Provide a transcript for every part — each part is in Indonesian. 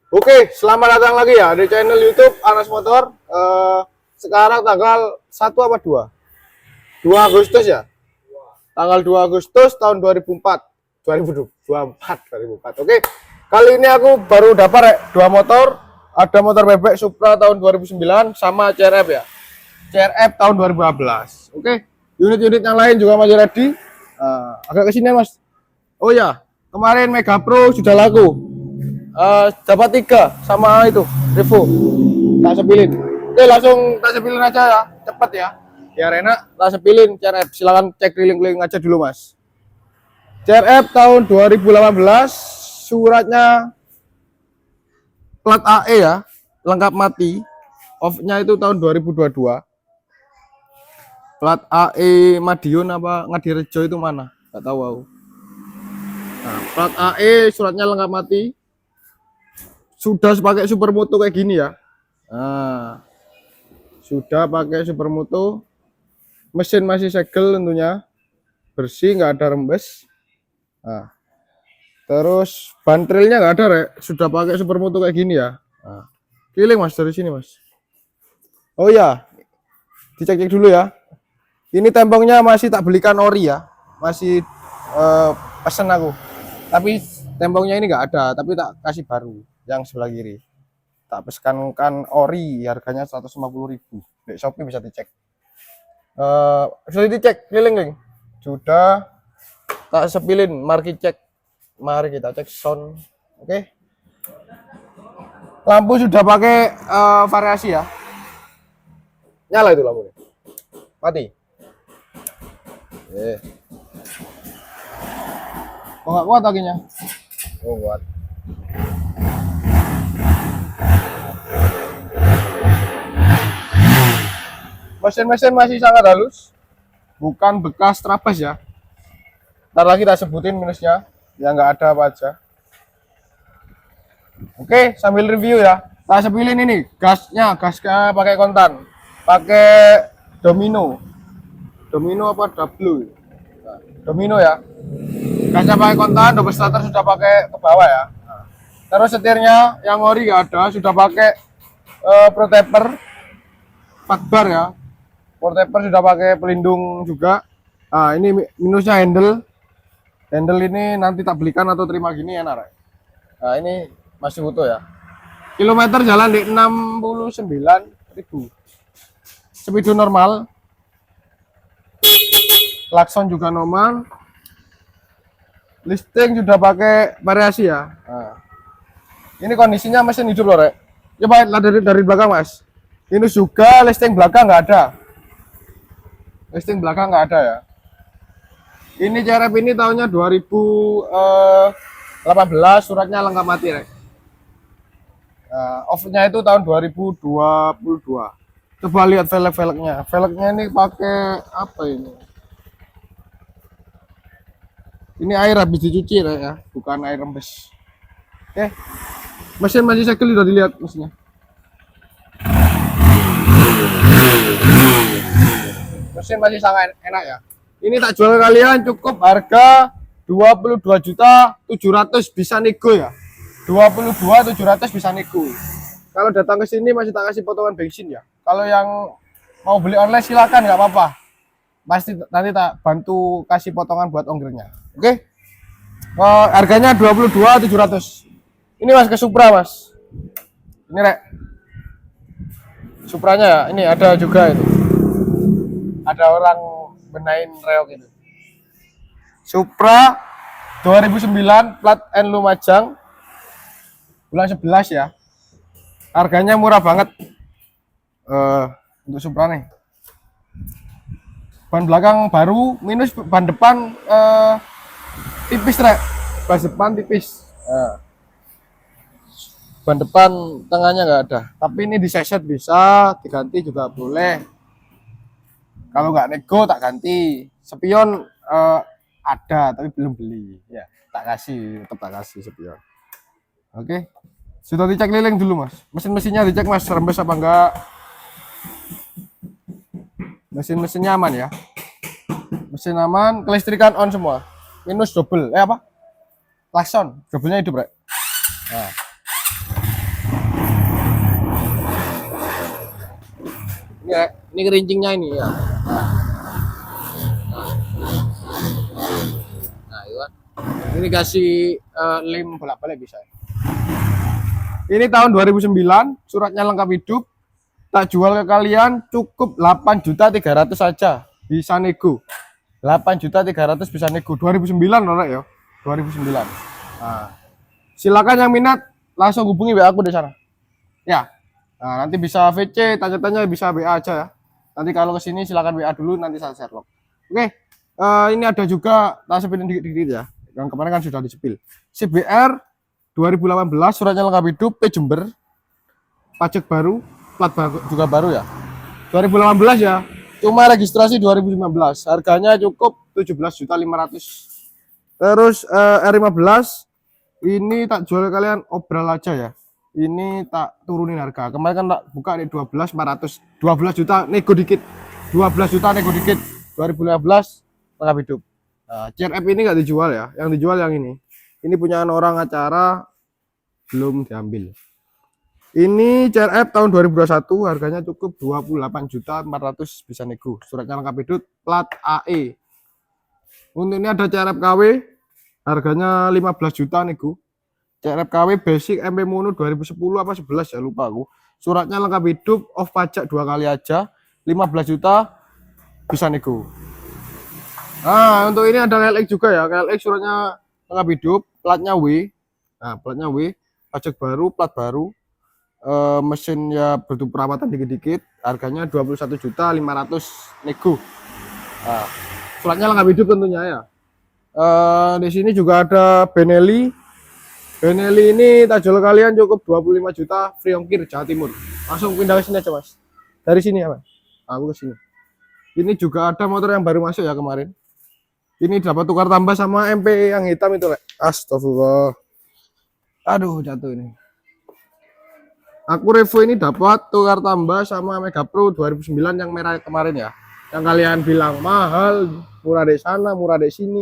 Oke, selamat datang lagi ya di channel YouTube Anas Motor. Sekarang tanggal 1 apa 2? 2 Agustus ya? Tanggal 2 Agustus tahun 2004. 2024. Oke. Kali ini aku baru dapat dua motor. Ada motor bebek Supra tahun 2009 sama CRF ya. CRF tahun 2015. Oke. Unit-unit yang lain juga masih ready. Agak kesini Mas. Oh ya, kemarin Mega Pro sudah laku. Dapat 3 sama itu Revo, tak sepilin. Oke, langsung tak sepilin aja ya, cepet ya biar enak. Tak sepilin CRF, silakan cek keliling-keliling aja dulu Mas. CRF tahun 2018, suratnya plat AE ya, lengkap mati. Off-nya itu tahun 2022. Plat AE Madiun apa Ngadirejo itu mana, nggak tahu aku. Nah, plat AE suratnya lengkap mati. Sudah pakai supermoto kayak gini ya. Nah, sudah pakai supermoto, mesin masih segel tentunya, bersih, nggak ada rembes. Nah, terus bantrelnya nggak ada Rek. Sudah pakai supermoto kayak gini ya. Nah, keliling Mas dari sini Mas. Oh ya, dicek-cek dulu ya. Ini tempongnya masih tak belikan ori ya, masih pesen aku. Tapi tempongnya ini nggak ada, tapi tak kasih baru yang sebelah kiri. Tak pesankan ori, harganya 150.000. Di Shopee bisa dicek. Sudah dicek keliling. Sudah tak sepilin, mari cek. Mari kita cek sound. Oke. Lampu sudah pakai variasi ya. Nyala itu lampunya. Mati. Kok nggak kuat akhirnya? Oh, kuat. Mesin-mesin masih sangat halus, bukan bekas trapez ya. Ntar lagi kita sebutin minusnya, yang nggak ada apa aja. Oke, sambil review ya. Kita sepilin ini gasnya pakai kontan, pakai domino apa double? Nah, domino ya. Gasnya pakai kontan, double starter sudah pakai ke bawah ya. Nah, terus setirnya yang ori nggak ada, sudah pakai protector 4 bar ya. Portaper sudah pakai pelindung juga. Nah, ini minusnya handle. Handle ini nanti tak belikan atau terima gini enak. Nah, ini masih utuh ya. Kilometer jalan di 69.000. Speedo normal. Klakson juga normal. Listing sudah pakai variasi ya. Nah, ini kondisinya mesin hidup loh, Rek. Coba lihat dari belakang, Mas. Ini juga listing belakang nggak ada. Listing belakang nggak ada ya. Ini CRF ini tahunnya 2018, suratnya lengkap mati Rek. Off-nya itu tahun 2022. Coba lihat velg-velgnya. Velgnya ini pakai apa ini? Ini air habis dicuci Rek ya, bukan air rembes. Oke. Mesin masih segel, udah dilihat mesinnya. Mesin masih sangat enak ya. Ini tak jual kalian cukup harga 22.700.000, bisa nego ya. 22.700.000 bisa nego. Kalau datang ke sini masih tak kasih potongan bensin ya. Kalau yang mau beli online silakan, nggak apa-apa. Pasti nanti tak bantu kasih potongan buat ongkirnya. Oke. Harganya 22.700. Ini Mas ke Supra Mas. Ini Rek. Supranya ya. Ini ada juga itu. Ada orang benain reok itu. Supra 2009 plat N Lumajang, bulan 11 ya. Harganya murah banget untuk Supra nih. Ban belakang baru, minus ban depan tipis Rek. Ban depan tipis. Ban depan tengahnya nggak ada. Tapi ini diseset bisa, diganti juga boleh. Kalau nggak nego tak ganti. Spion ada tapi belum beli ya, tak kasih, tetap tak kasih spion. Oke, sudah dicek keliling dulu Mas. Mesin-mesinnya dicek Mas, rembes apa enggak. Mesin-mesinnya aman ya. Mesin aman, kelistrikan on semua. Minus double apa? Klakson, doublenya hidup Rek. Nah. Ini kerincingnya ini ya. Nah, itu kan. Ini kasih lem bolak-balik bisa. Ini tahun 2009, suratnya lengkap hidup. Tak jual ke kalian cukup 8.300.000 saja. Bisa nego. 8.300.000 bisa nego. 2009 orang ya. 2009. Nah, silakan yang minat langsung hubungi WA aku di sana. Ya. Nah, nanti bisa VC, tanya-tanya bisa WA aja ya. Nanti kalau ke sini silakan WA dulu, nanti saya share log. Oke. Ini ada juga tak sepilin dikit-dikit ya. Yang kemarin kan sudah disepil. CBR 2018 suratnya lengkap hidup, P Jember, pajak baru, plat juga baru ya. 2018 ya. Cuma registrasi 2019. Harganya cukup 17.500.000. Terus R15 ini tak jual kalian obral aja ya. Ini tak turunin harga. Kemarin kan tak buka di 12.400. 12 juta nego dikit. 12 juta nego dikit. 2015 lengkap hidup. Nah, CRF ini nggak dijual ya. Yang dijual yang ini. Ini punya orang acara belum diambil. Ini CRF tahun 2021 harganya cukup 28.400.000 bisa nego. Suratnya lengkap hidup, plat AE. Untuk ini ada CRF KW harganya 15 juta nego. CRF KW basic MP Mono 2010 apa 11 ya lupa aku. Suratnya lengkap hidup, off pajak 2 kali aja, 15 juta bisa nego. Nah, untuk ini ada KLX juga ya. KLX suratnya lengkap hidup, platnya W. Nah, platnya W, pajak baru, plat baru. Mesin ya butuh perawatan dikit-dikit. Harganya 21.500.000 nego. Nah, suratnya lengkap hidup tentunya ya. Di sini juga ada Benelli. Benelli ini tak jual kalian cukup 25 juta free ongkir Jawa Timur. Langsung pindah ke sini aja, Mas. Dari sini ya, Mas. Aku ke sini. Ini juga ada motor yang baru masuk ya kemarin. Ini dapat tukar tambah sama MP yang hitam itu, Lek. Astagfirullah. Aduh, jatuh ini. Aku Revo ini dapat tukar tambah sama Mega Pro 2009 yang merah kemarin ya. Yang kalian bilang mahal, murah di sana, murah di sini.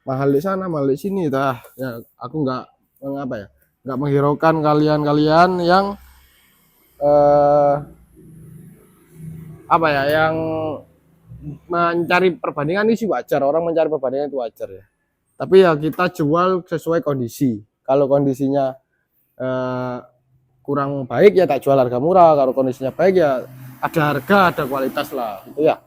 Mahal di sana, mahal di sini. Dah, ya aku nggak apa ya, nggak menghiraukan kalian-kalian yang apa ya, yang mencari perbandingan ini sih wajar, orang mencari perbandingan itu wajar ya. Tapi ya kita jual sesuai kondisi. Kalau kondisinya kurang baik ya tak jual harga murah. Kalau kondisinya baik ya ada harga, ada kualitas lah, gitu ya.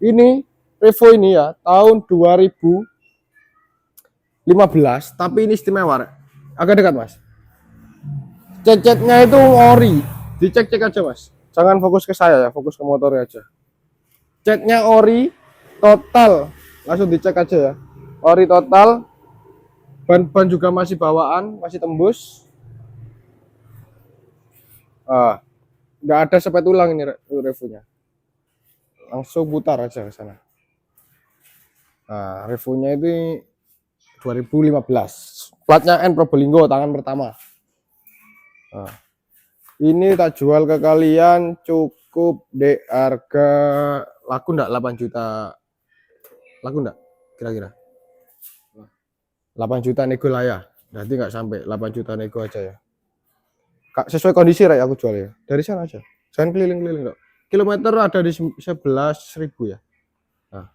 Ini Revo ini ya tahun 2015, tapi ini istimewa. Agak dekat, Mas. Cecetnya itu ori, dicek-cek aja, Mas. Jangan fokus ke saya ya, fokus ke motornya aja. Catnya ori total, langsung dicek aja ya. Ori total, ban juga masih bawaan, masih tembus. Nggak ada sepet ulang ini revunya. Langsung putar aja ke sana. Nah, revunya ini 2015. Platnya N Probolinggo tangan pertama. Nah, ini tak jual ke kalian cukup di harga laku enggak 8 juta. Laku enggak? Kira-kira 8 juta nego lah ya. Berarti nggak sampai 8 juta nego aja ya. Sesuai kondisi Ray aku jual ya. Dari sana aja. Jangan keliling-keliling dok. Kilometer ada di 11.000 ya. Nah,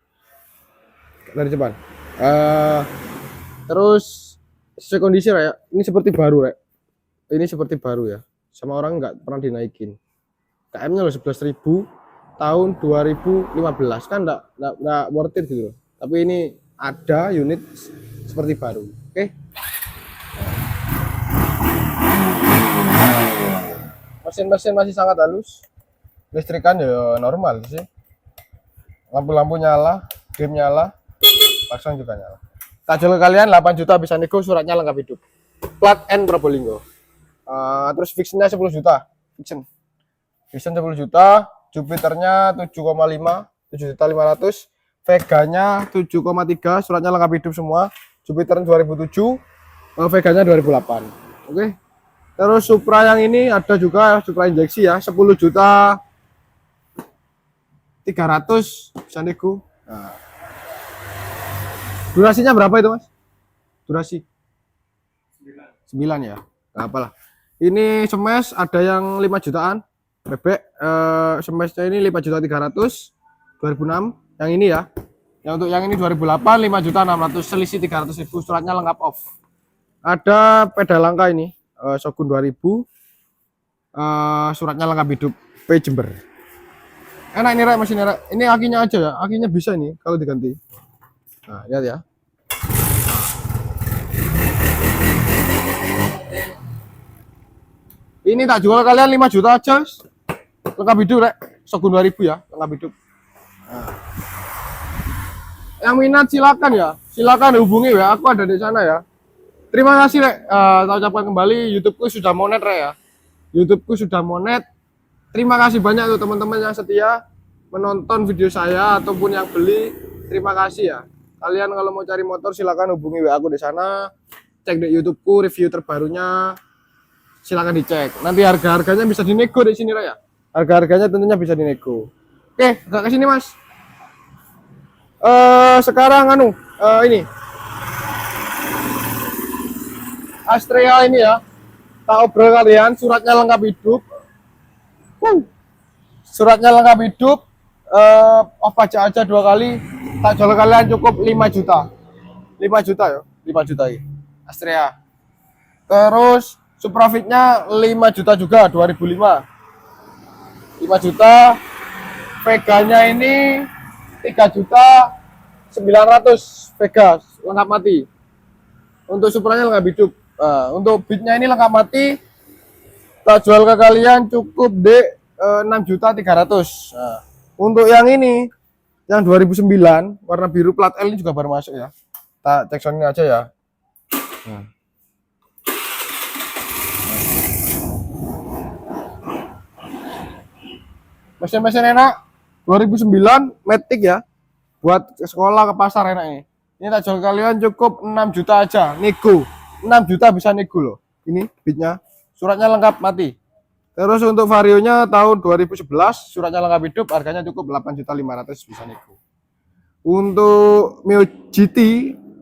dari depan. Terus sesuai kondisi Ray ya. Ini seperti baru Ray. Ini seperti baru ya. Sama orang nggak pernah dinaikin. KM-nya loh 11.000 tahun 2015 kan nggak worth it gitu loh. Tapi ini ada unit seperti baru. Oke. Mesin-mesin masih sangat halus. Listrikan ya normal sih. Lampu-lampu nyala, game nyala, klakson juga nyala. Tak jual kalian 8 juta bisa nego, suratnya lengkap hidup. Plat N Probolinggo. Terus fixnya 10 juta. Fiction 10 juta, Jupiternya 7,5, 7.500.000, Veganya 7,3, suratnya lengkap hidup semua. Jupiter 2007, Veganya 2008. Oke. Terus Supra yang ini ada juga Supra injeksi ya, 10 juta 300 bisa nego. Nah. Durasinya berapa itu, Mas? Durasi 9 ya. Nah, apalah. Ini smash ada yang 5 jutaan. bebek smashnya ini 5.300.000 2006 yang ini ya. Yang untuk yang ini 2008 5.600.000, selisih 300.000, suratnya lengkap off. Ada pedal langka ini Shogun 2000, suratnya lengkap hidup, P Jember. Enak ini rek, mesin rek. Ini akinya aja ya, akinya bisa ini kalau diganti. Nah, lihat ya. Ini tak jual kalian 5 juta aja. Lengkap hidup rek, Shogun 2000 ya, lengkap hidup. Nah. Yang minat silakan hubungi ya, aku ada di sana ya. Terima kasih rek, saya ucapkan kembali, YouTubeku sudah monet rek ya. YouTubeku sudah monet. Terima kasih banyak tuh teman-teman yang setia menonton video saya ataupun yang beli. Terima kasih ya. Kalian kalau mau cari motor silakan hubungi WA aku di sana. Cek di YouTubeku review terbarunya. Silakan dicek. Nanti harga-harganya bisa dinego di sini rek ya. Harga-harganya tentunya bisa dinego. Oke, agak ke sini Mas. Sekarang ini Astrea ini ya, tak obrol kalian, suratnya lengkap hidup. Suratnya lengkap hidup, off pajak aja 2 kali, tak jual kalian cukup 5 juta. 5 juta ya, 5 juta ini Astrea. Terus Suprafitnya 5 juta juga, 2005. 5 juta. Veganya ini 3.900.000 Vega lengkap mati. Untuk Supranya lengkap hidup. Untuk Beatnya ini lengkap mati. Tak jual ke kalian cukup di 6.300.000. Untuk yang ini, yang 2009 warna biru plat L ini juga baru masuk ya. Tak cek soundnya aja ya. Mesin-mesin enak. 2009 Matic ya. Buat sekolah ke pasar enak ini. Ini tak jual kalian cukup 6 juta aja, nego. 6 juta bisa nego loh. Ini Beatnya, suratnya lengkap mati. Terus untuk Varionya tahun 2011, suratnya lengkap hidup, harganya cukup 8.500.000 bisa nego. Untuk Mio GT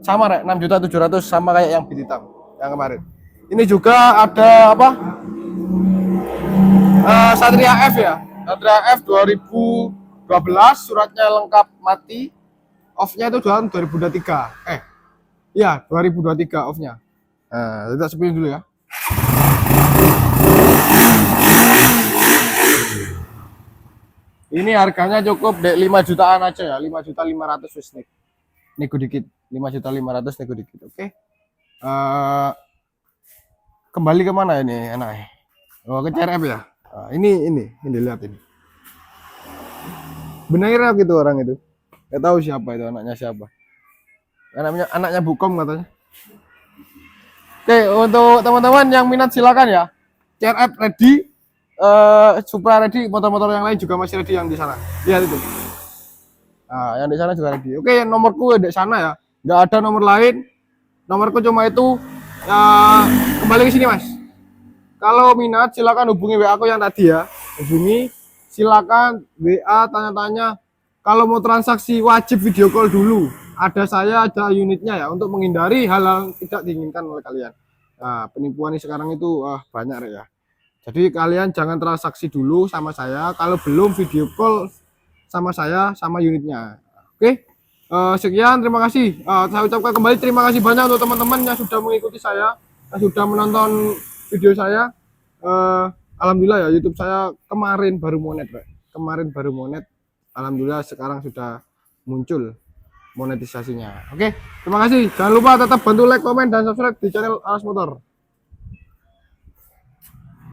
sama rek, 6.700.000 sama kayak yang Beat hitam yang kemarin. Ini juga ada apa? Satria F ya. Satria F 2012, suratnya lengkap mati. Off-nya itu tahun 2023. Iya, 2023 off-nya. Nah, kita sepiin dulu ya. Ini harganya cukup dek 5 jutaan aja ya, 5.500.000 wis nego dikit. 5.500.000 nego dikit. Oke. Kembali ke mana ini enaknya? Oh, ke CRF ya. Ini lihat ini. Benar gitu orang itu. Gak tahu siapa itu, anaknya siapa. Anaknya Bukom katanya. Oke, untuk teman-teman yang minat silakan ya. CRF ready. Supra ready, motor-motor yang lain juga masih ready yang di sana. Lihat itu. Nah, yang di sana juga ready. Oke, nomorku di sana ya. Nggak ada nomor lain. Nomorku cuma itu. Kembali ke sini, Mas. Kalau minat silakan hubungi WA aku yang tadi ya. Hubungi, silakan WA tanya-tanya. Kalau mau transaksi wajib video call dulu. Ada saya, ada unitnya ya, untuk menghindari hal-hal tidak diinginkan oleh kalian. Nah, penipuan ini sekarang itu banyak ya. Jadi kalian jangan transaksi dulu sama saya kalau belum video call sama saya sama unitnya. Oke. Sekian, terima kasih. Saya ucapkan kembali terima kasih banyak untuk teman-teman yang sudah mengikuti saya, yang sudah menonton video saya. Alhamdulillah ya, YouTube saya kemarin baru monet, Pak. Kemarin baru monet. Alhamdulillah sekarang sudah muncul monetisasinya. Oke, terima kasih. Jangan lupa tetap bantu like, komen, dan subscribe di channel Aras Motor.